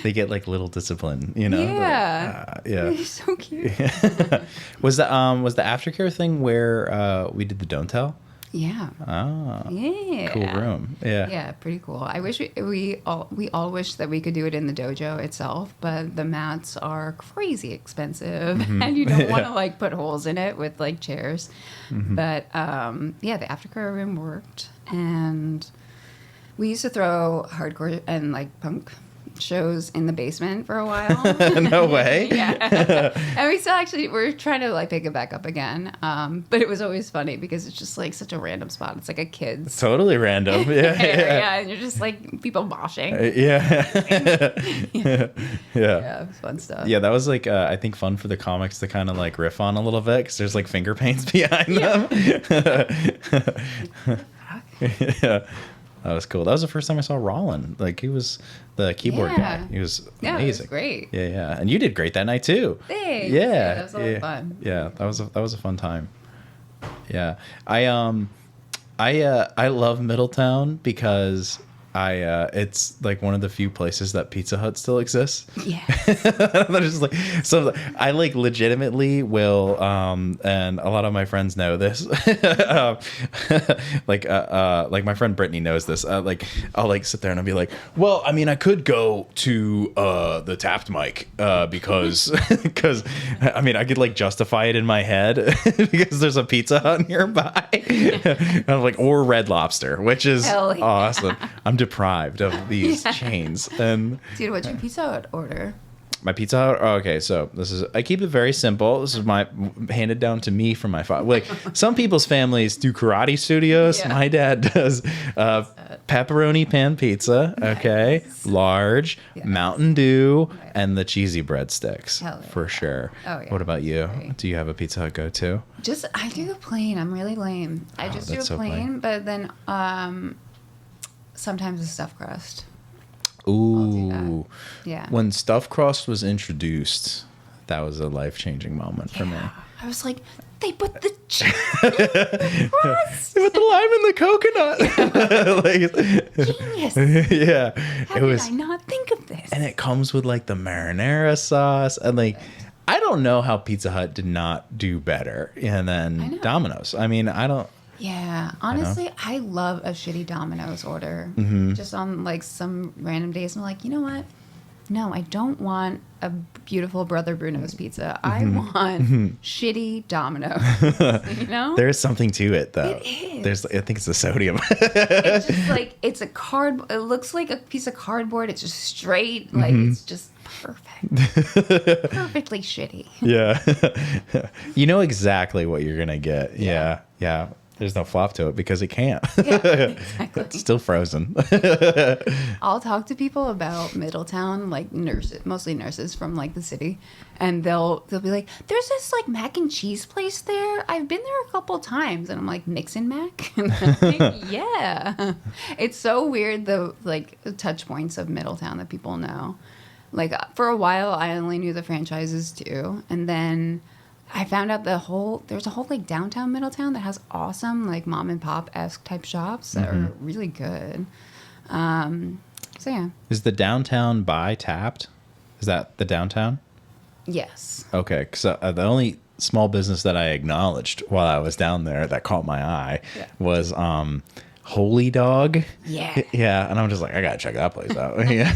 They get like little discipline, you know? Yeah. Yeah. You're so cute. Was the aftercare thing where we did the don't tell? Yeah. Oh. Yeah. Cool room. Yeah. Yeah, pretty cool. I wish we all wish that we could do it in the dojo itself, but the mats are crazy expensive, and you don't want to like put holes in it with like chairs. But yeah, the aftercare room worked, and we used to throw hardcore and like punk shows in the basement for a while. No way. Yeah. And we still actually, we're trying to like pick it back up again. But it was always funny because it's just like such a random spot. It's like a kid's Totally random. Yeah. area, and you're just like people moshing. Yeah. Yeah, it was fun stuff. Yeah, that was like I think fun for the comics to kind of like riff on a little bit because there's like finger paints behind them. Yeah, that was cool. That was the first time I saw Rollin. Like he was the keyboard guy. He was amazing. it was great. Yeah, and you did great that night too. Thanks. Yeah, that was a lot of fun. Yeah, that was a fun time. Yeah, I love Middletown because it's like one of the few places that Pizza Hut still exists. Yeah. They're just like, so I like legitimately will, and a lot of my friends know this. Like my friend Brittany knows this. Like I'll like sit there and I'll be like, well, I mean, I could go to the Tapped Mic because I mean, I could like justify it in my head because there's a Pizza Hut nearby. And I'm like, or Red Lobster, which is Hell yeah. awesome. I'm deprived of these chains. And Dude, what's your Pizza Hut order? my Pizza Hut. Oh, okay, so I keep it very simple. This is my handed down to me from my father. Like some people's families do karate studios. Yeah. My dad does pepperoni pan pizza. Okay, large Mountain Dew and the cheesy breadsticks Hell yeah. for sure. Oh, yeah. What about you? Great. Do you have a Pizza Hut go to? I do the plain. I'm really lame. I just do a that's so plain, plain. but then sometimes a stuffed crust. Ooh, Yeah. when stuffed crust was introduced, that was a life-changing moment for me. I was like, they put the cheese in the crust. They put the lime in the coconut. Genius. Yeah, How it did was, I not think of this? and it comes with like the marinara sauce, and like I don't know how Pizza Hut did not do better, and then Domino's. I mean, I don't. Yeah, honestly, I love a shitty Domino's order. Just on like some random days, I'm like, you know what? No, I don't want a beautiful Brother Bruno's pizza. I want shitty Domino's. You know? There's something to it though. It is. I think it's the sodium. It's just like it looks like a piece of cardboard. It's just straight. Like it's just perfect. Perfectly shitty. Yeah. You know exactly what you're going to get. Yeah. Yeah. There's no flop to it because it can't. Yeah, exactly. It's still frozen. I'll talk to people about Middletown, like nurses, mostly nurses from like the city, and they'll be like, "There's this like mac and cheese place there. I've been there a couple times," and I'm like, "Mix and Mac." And I'm like, yeah, it's so weird the like touch points of Middletown that people know. Like for a while, I only knew the franchises too, and then I found out there's a whole like downtown Middletown that has awesome like mom and pop-esque type shops that are really good. So yeah. Is the downtown by Tapped? Is that the downtown? Yes. Okay, so the only small business that I acknowledged while I was down there that caught my eye was Holy Dog. Yeah. Yeah, and I'm just like, I gotta check that place out. Yeah.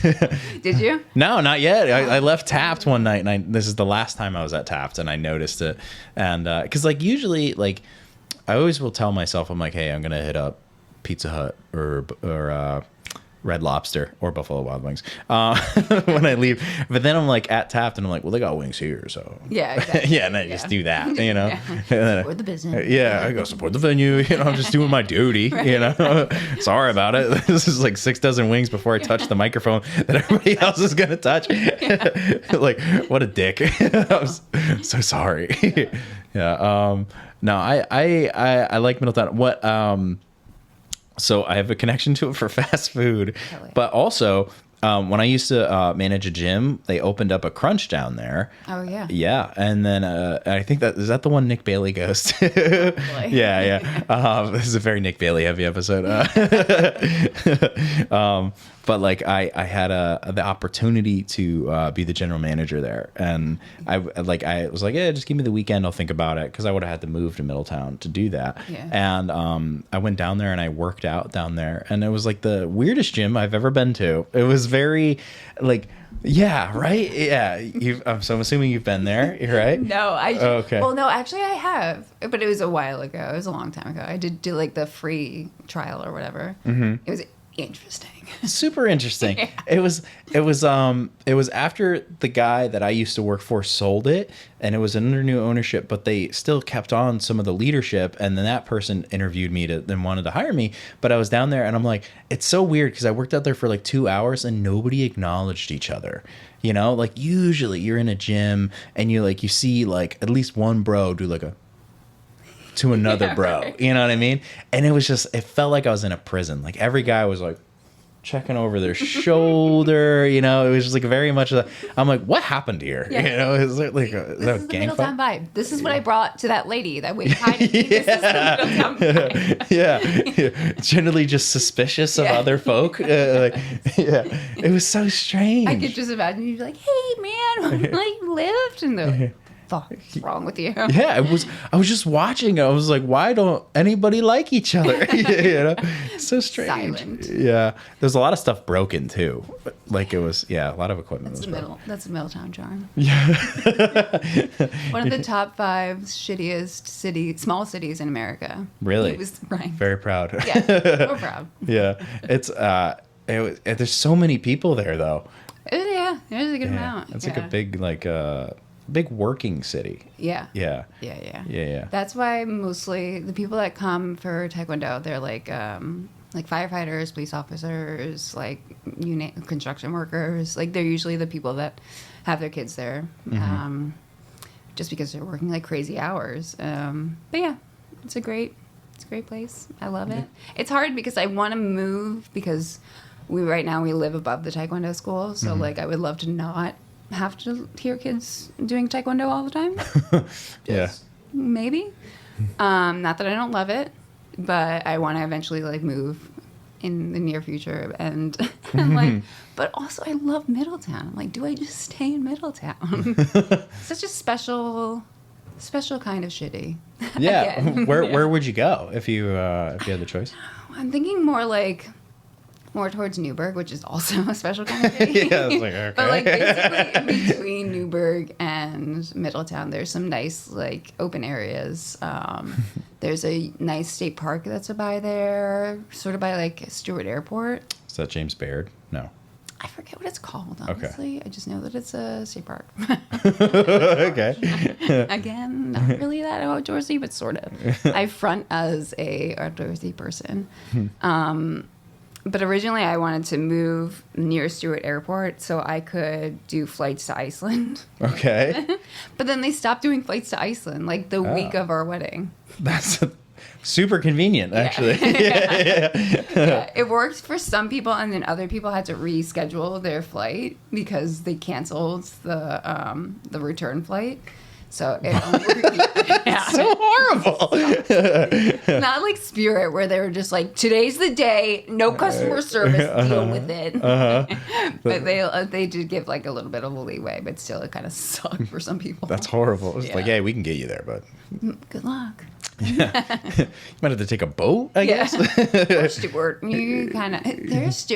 Did you? No, not yet. I left Tapped one night, and this is the last time I was at Tapped, and I noticed it. And because like usually, like I always will tell myself, I'm like, hey, I'm gonna hit up Pizza Hut or Red Lobster or Buffalo Wild Wings when I leave. But then I'm like at Taft and I'm like, well, they got wings here, so Yeah, exactly. yeah, and I just do that, you know. Support the business. Yeah, I go support the venue. You know, I'm just doing my duty. Right. You know, sorry about it. This is like 6 dozen wings before I touch the microphone that everybody else is gonna touch. Like, what a dick. I'm so sorry. Yeah. No, I like Middletown. What So I have a connection to it for fast food, but also when I used to manage a gym, they opened up a Crunch down there. Oh yeah. Yeah, and then I think that is that the one Nick Bailey goes to. Yeah. This is a very Nick Bailey heavy episode. But like I had the opportunity to be the general manager there, and I was like, yeah, just give me the weekend, I'll think about it, because I would have had to move to Middletown to do that. Yeah. And I went down there and I worked out down there, and it was like the weirdest gym I've ever been to. It was very like. Yeah, right? Yeah. So I'm assuming you've been there, right? No, okay. Well, no, actually I have, but it was a while ago. It was a long time ago. I did do like the free trial or whatever. Mm-hmm. It was interesting. Super interesting. Yeah. It was after the guy that I used to work for sold it, and it was under new ownership, but they still kept on some of the leadership, and then that person interviewed me then wanted to hire me. But I was down there and I'm like, it's so weird because I worked out there for like 2 hours and nobody acknowledged each other. You know, like usually you're in a gym and you see like at least one bro do like a to another bro. Right. You know what I mean? And it felt like I was in a prison. Like every guy was like checking over their shoulder, you know. It was just like very much I'm like, what happened here? Yeah. You know, is it like this is the Middletown vibe. This is what I brought to that lady that waited behind me. This is the Middletown vibe. Yeah. Generally just suspicious of other folk. It was so strange. I could just imagine you'd be like, hey man, like lived in the what's wrong with you? Yeah, I was just watching. I was like, why don't anybody like each other? You know, so strange. Silent. Yeah, there's a lot of stuff broken too. Like it was, a lot of equipment. That's a Middletown charm. Yeah. One of the top 5 shittiest small cities in America. Really? It was right. Very proud. Yeah, so proud. Yeah, there's so many people there though. Yeah, there's a good amount. It's like a big big working city. Yeah. Yeah. That's why mostly the people that come for Taekwondo, they're like firefighters, police officers, like construction workers. Like they're usually the people that have their kids there, just because they're working like crazy hours. But yeah, it's a great place. I love it. It's hard because I want to move because we live above the Taekwondo school, so like I would love to not have to hear kids doing Taekwondo all the time. Maybe. Not that I don't love it, but I want to eventually like move in the near future, and I'm like, but also I love Middletown. I'm like, do I just stay in Middletown? Such a special kind of shitty. Yeah. Where would you go if you had the choice? I'm thinking more towards Newburgh, which is also a special kind of city. Yeah, I was like, okay. But like basically in between Newburgh and Middletown, there's some nice like open areas. There's a nice state park that's by there, sort of by like Stewart Airport. Is that James Baird? No. I forget what it's called, honestly. I just know that it's a state park. Okay. Again, not really that outdoorsy, but sort of. I front as a outdoorsy person. But originally I wanted to move near Stewart Airport so I could do flights to Iceland. Okay. But then they stopped doing flights to Iceland like the week of our wedding. That's super convenient, actually. Yeah, it worked for some people, and then other people had to reschedule their flight because they canceled the return flight. So it So horrible. not like Spirit where they were just like, today's the day, no customer service, deal with it. But they did give like a little bit of a leeway, but still it kind of sucked for some people. That's horrible. It's Yeah. like, hey, we can get you there, but Good luck. you might have to take a boat, I guess. Or Stewart. You kind of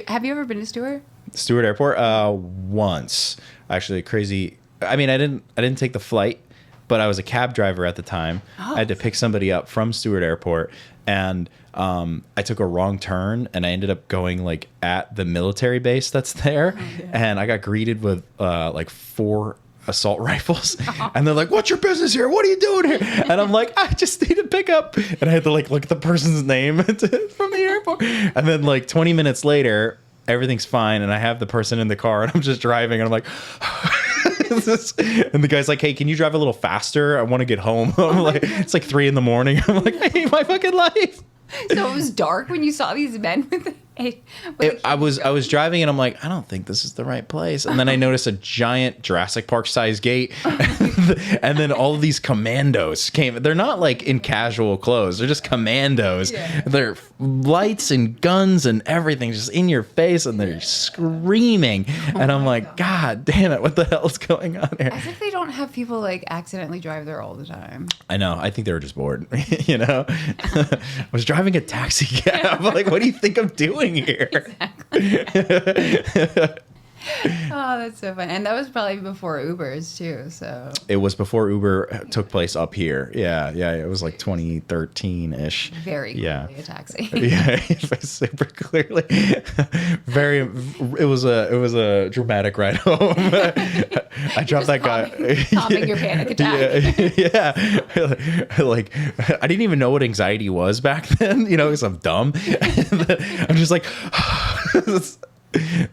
have you ever been to Stewart? Stewart Airport, once. Actually, crazy. I mean, I didn't take the flight, but I was a cab driver at the time. I had to pick somebody up from Stewart Airport, and I took a wrong turn, and I ended up going like at the military base that's there, and I got greeted with like 4 assault rifles, and they're like, "What's your business here? What are you doing here?" And I'm like, "I just need to pick up," and I had to like look at the person's name from the airport, and then like 20 minutes later, everything's fine, and I have the person in the car, and I'm just driving, and I'm like. And the guy's like, "Hey, can you drive a little faster? I want to get home." I'm like, it's like 3 a.m. I'm like, I hate my fucking life. So it was dark when you saw these men with I was driving and I'm like, I don't think this is the right place. And then I noticed a giant Jurassic Park size gate, and then all of these commandos came. They're not like in casual clothes; they're just commandos. Yeah. They're lights and guns and everything just in your face, and they're screaming. And I'm like, God damn it! What the hell is going on here? As if they don't have people like accidentally drive there all the time. I know. I think they were just bored. You know, I was driving a taxi cab. Like, what do you think I'm doing here? Oh, that's so fun. And that was probably before Ubers too. So It was before Uber took place up here. Yeah. It was like 2013-ish. very clearly Yeah. a taxi. Yeah, super clearly. It was a dramatic ride home. I dropped that guy. Calming your panic attack. Yeah. Like, I didn't even know what anxiety was back then, you know, because I'm dumb. I'm just like,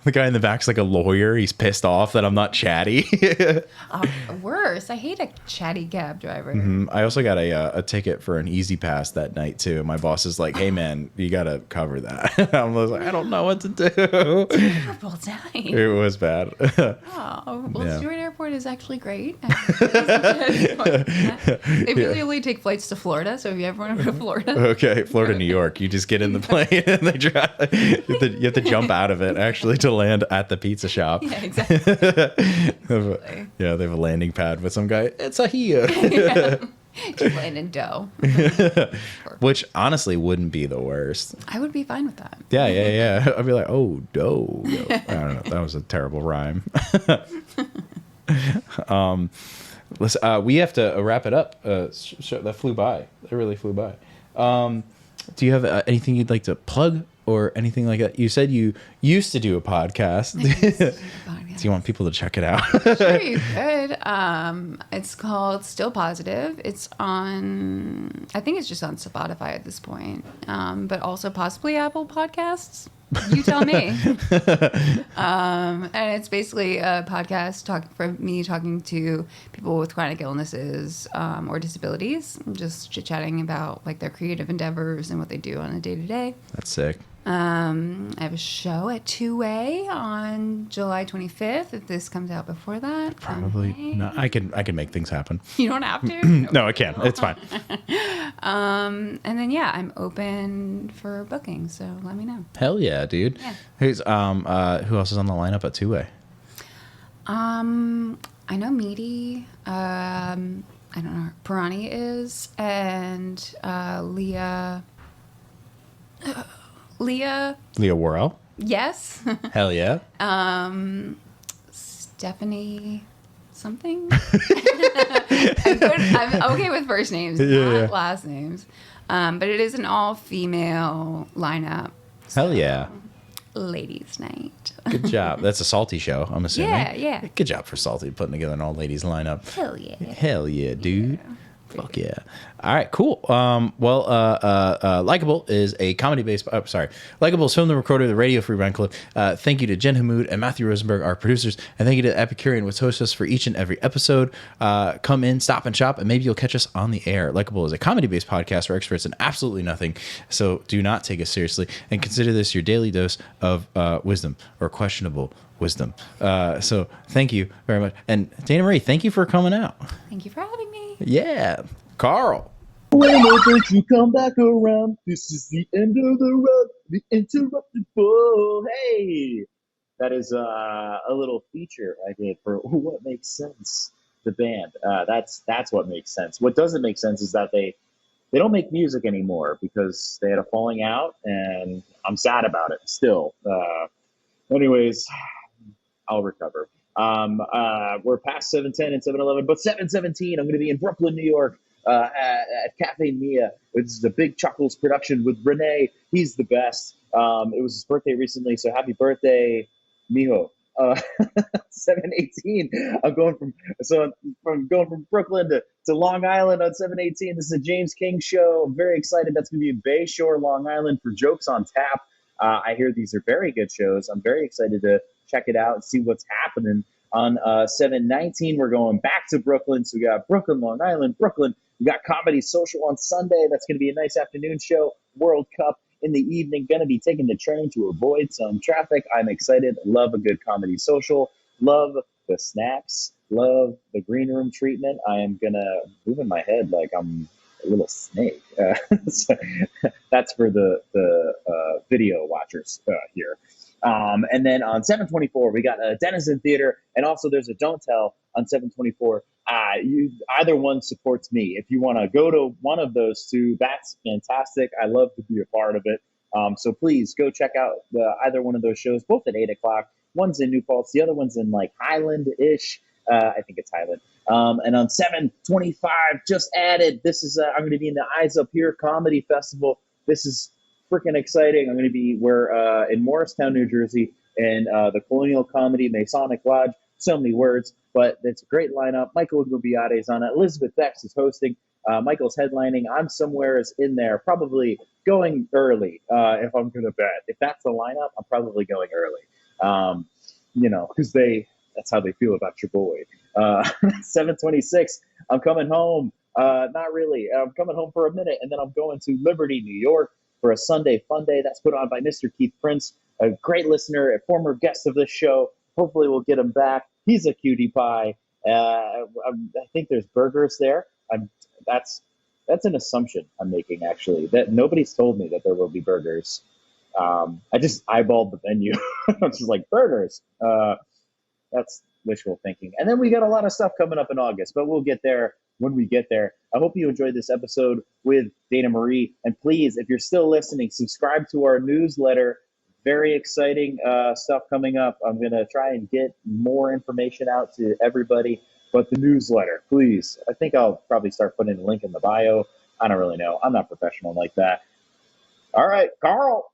the guy in the back's like a lawyer. He's pissed off that I'm not chatty. Worse, I hate a chatty cab driver. I also got a ticket for an Easy Pass that night too. My boss is like, "Hey man, you gotta cover that." I was like, "I don't know what to do." Terrible time. It was bad. Oh, well, Yeah. Stewart Airport is actually great. They really only take flights to Florida, so if you ever want to go to Florida. Okay, Florida, New York. You just get in the plane and they drive. You have to jump out of it actually to land at the pizza shop. Yeah, exactly. Yeah, they have a landing pad with some guy. It's a here. Just land in dough. Which honestly wouldn't be the worst. I would be fine with that. Yeah. I'd be like, oh, dough. I don't know. That was a terrible rhyme. Listen, we have to wrap it up. That flew by. That really flew by. Do you have anything you'd like to plug or anything like that? You said you used to do a podcast. Do you want people to check it out? Sure, you could. It's called Still Positive. It's on, I think it's just on Spotify at this point, but also possibly Apple Podcasts. You tell me. And it's basically a podcast for me talking to people with chronic illnesses or disabilities, just chit-chatting about like their creative endeavors and what they do on a day-to-day. That's sick. I have a show at 2A on July 25th. If this comes out before that, Probably okay. not. I can make things happen. You don't have to. No, I can. It's fine. And then I'm open for booking. So let me know. Hell yeah, dude. Yeah. Who's who else is on the lineup at 2A? I know Meaty. I don't know. Pirani is, and Leah. Leah. Leah Worrell. Yes. Hell yeah. Stephanie something. I'm okay with first names, not last names. But it is an all-female lineup. Hell yeah. ladies' night. Good job. That's a Salty show, I'm assuming. Yeah. Good job for Salty putting together an all-ladies lineup. Hell yeah. Hell yeah, dude. Fuck yeah. All right, cool. Likeable is a comedy-based... Likeable is filmed and recorded at the Radio Free Rhinecliff. Thank you to Jen Hammoud and Matthew Rosenberg, our producers. And thank you to Epicurean, which hosts us for each and every episode. Come in, stop and shop, and maybe you'll catch us on the air. Likeable is a comedy-based podcast for experts in absolutely nothing. So do not take us seriously. And consider this your daily dose of wisdom or questionable wisdom. So thank you very much. And Dayna Marie, thank you for coming out. Thank you for having me. Yeah. Carl. Whenever you come back around, this is the end of the road, the interrupted bull. Hey, that is a little feature I did for What Makes Sense, the band. That's what makes sense. What doesn't make sense is that they don't make music anymore because they had a falling out, and I'm sad about it still. Anyways, I'll recover. We're past 7:10 and 7:11, but 7:17, I'm going to be in Brooklyn, New York, at Cafe Mia. This is a Big Chuckles production with Renee. He's the best. It was his birthday recently, so happy birthday, mijo. 7:18. I'm going from Brooklyn to Long Island on 7:18. This is a James King show. I'm very excited. That's going to be in Bayshore, Long Island for Jokes on Tap. I hear these are very good shows. I'm very excited to check it out and see what's happening. On 7/19, we're going back to Brooklyn. So we got Brooklyn, Long Island, Brooklyn. We got Comedy Social on Sunday. That's going to be a nice afternoon show. World Cup in the evening. Going to be taking the train to avoid some traffic. I'm excited. Love a good Comedy Social. Love the snacks. Love the green room treatment. I am going to move in my head like I'm a little snake. So that's for the video watchers here. And then on 7/24, we got a Denizen Theater, and also there's a Don't Tell on 7/24. Either one supports me. If you want to go to one of those two, that's fantastic. I love to be a part of it. So please go check out either one of those shows, both at 8 o'clock. One's in New Paltz, the other one's in like Highland-ish. I think it's Highland. And on 7/25, just added, this is I'm going to be in the Eyes Up Here Comedy Festival. This is freaking exciting. I'm going to be in Morristown, New Jersey, in the Colonial Comedy Masonic Lodge. So many words, but it's a great lineup. Michael Gubiade is on it. Elizabeth Bex is hosting. Michael's headlining. I'm somewhere in there, probably going early if I'm going to bet. If that's the lineup, I'm probably going early. Because that's how they feel about your boy. 7/26, I'm coming home. Not really. I'm coming home for a minute, and then I'm going to Liberty, New York, for a Sunday Fun Day. That's put on by Mr. Keith Prince, a great listener, a former guest of this show. Hopefully we'll get him back. He's a cutie pie. I think there's burgers there. That's an assumption I'm making, actually, that nobody's told me that there will be burgers. I just eyeballed the menu. I'm just like, burgers. That's wishful thinking. And then we got a lot of stuff coming up in August, but we'll get there when we get there. I hope you enjoyed this episode with Dayna Marie. And please, if you're still listening, subscribe to our newsletter. Very exciting stuff coming up. I'm going to try and get more information out to everybody. But the newsletter, please. I think I'll probably start putting a link in the bio. I don't really know. I'm not professional like that. All right, Carl.